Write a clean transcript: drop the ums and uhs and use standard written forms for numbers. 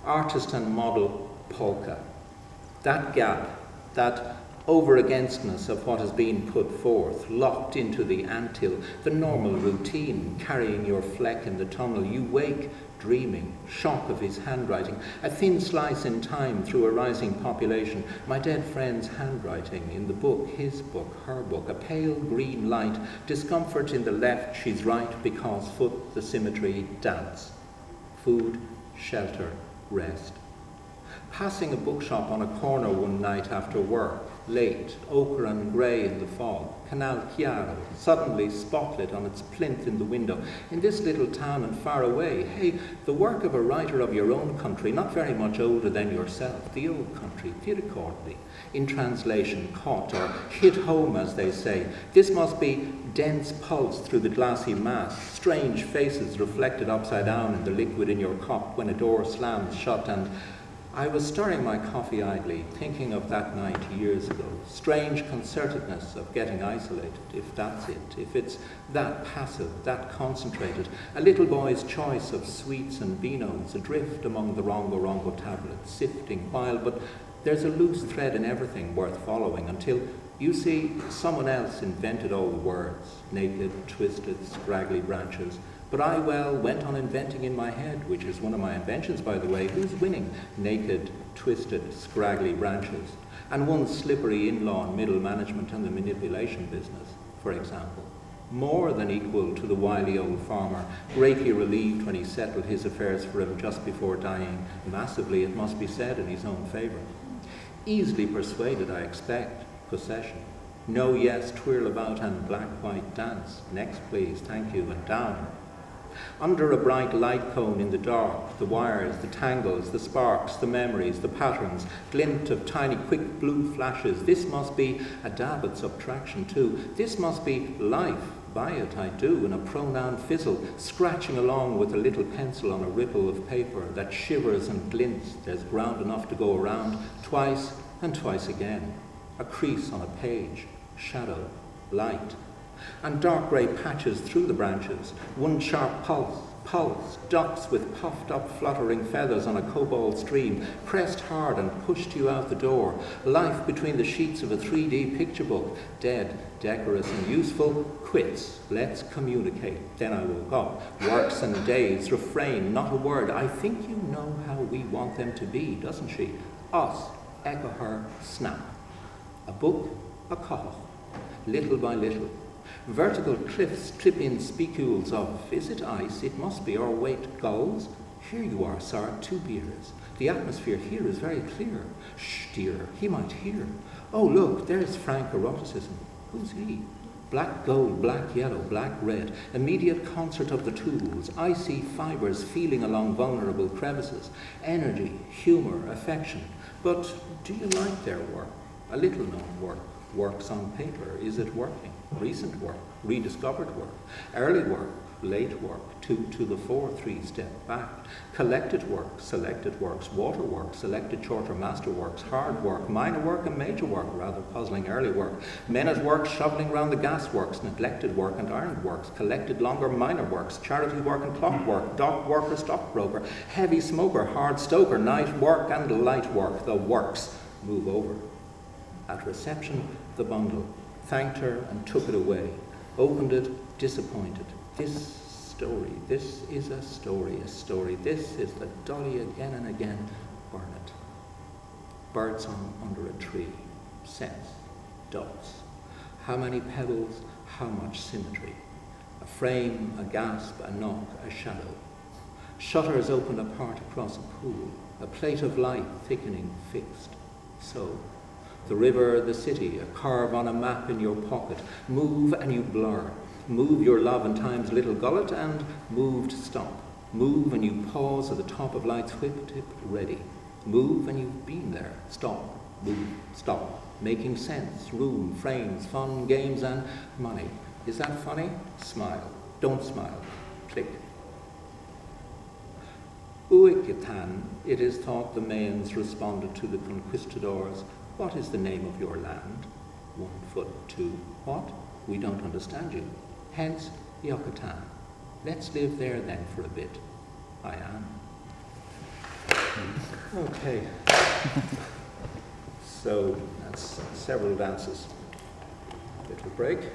artist and model polka. That gap, that over-againstness of what has been put forth, locked into the anthill, the normal routine, carrying your fleck in the tunnel, you wake dreaming, shock of his handwriting, a thin slice in time through a rising population, my dead friend's handwriting in the book, his book, her book, a pale green light, discomfort in the left, she's right, because foot, the symmetry, dance, food, shelter, rest. Passing a bookshop on a corner one night after work, late, ochre and grey in the fog, Canal Chiaro, suddenly spotlit on its plinth in the window, in this little town and far away, hey, the work of a writer of your own country, not very much older than yourself, the old country, ti ricordi, in translation, caught or hit home, as they say. This must be dense pulse through the glassy mass, strange faces reflected upside down in the liquid in your cup when a door slams shut, and I was stirring my coffee idly, thinking of that night years ago. Strange concertedness of getting isolated, if that's it, if it's that passive, that concentrated. A little boy's choice of sweets and beanos, adrift among the rongo tablets, sifting while, but there's a loose thread in everything worth following until you see someone else invented all the words, naked, twisted, scraggly branches. But I, well, went on inventing in my head, which is one of my inventions, by the way. Who's winning? Naked, twisted, scraggly branches. And one slippery in-law and middle management and the manipulation business, for example. More than equal to the wily old farmer, greatly relieved when he settled his affairs for him just before dying, massively, it must be said, in his own favour. Easily persuaded, I expect, possession. No, yes, twirl about and black-white dance. Next, please, thank you, and down. Under a bright light cone in the dark, the wires, the tangles, the sparks, the memories, the patterns, glint of tiny quick blue flashes. This must be a dab at subtraction too. This must be life. By it I do, in a pronoun fizzle, scratching along with a little pencil on a ripple of paper that shivers and glints. There's ground enough to go around, twice and twice again. A crease on a page, shadow, light. And dark grey patches through the branches, one sharp pulse, ducks with puffed up fluttering feathers on a cobalt stream, pressed hard and pushed you out the door, life between the sheets of a 3D picture book, dead, decorous and useful, quits, let's communicate. Then I woke up, works and days, refrain, not a word, I think you know how we want them to be, doesn't she? Us, echo her, snap. A book, a koch, little by little. Vertical cliffs trip in spicules of, is it ice? It must be, or wait, gulls? Here you are, sir, 2 beers. The atmosphere here is very clear. Shh, dear, he might hear. Oh, look, there's frank eroticism. Who's he? Black gold, black yellow, black red, immediate concert of the tools, icy fibres feeling along vulnerable crevices, energy, humour, affection. But do you like their work? A little known work. Works on paper. Is it working? Recent work, rediscovered work, early work, late work, 2 to the 4, 3 step back, collected work, selected works, water work, selected shorter master works, hard work, minor work and major work, rather puzzling early work, men at work shoveling round the gas works, neglected work and ironed works, collected longer minor works, charity work and clock work, dock worker, stockbroker, heavy smoker, hard stoker, night work and light work, the works move over. At reception, the bundle, thanked her and took it away, opened it, disappointed. This story, this is a story, this is the dolly again and again, burn it. Birdsong under a tree, sense, dots. How many pebbles, how much symmetry. A frame, a gasp, a knock, a shadow. Shutters open apart across a pool, a plate of light thickening, fixed. So. The river, the city, a curve on a map in your pocket. Move and you blur. Move your love and time's little gullet and moved stop. Move and you pause at the top of light's whip tip, ready. Move and you've been there. Stop. Move. Stop. Making sense. Room, frames, fun, games and money. Is that funny? Smile. Don't smile. Click. Uikitan, it is thought the Mayans responded to the conquistadors. What is the name of your land? 1 foot 2. What? We don't understand you. Hence, Yucatan. Let's live there then for a bit. I am. Okay. So that's several dances. Little break.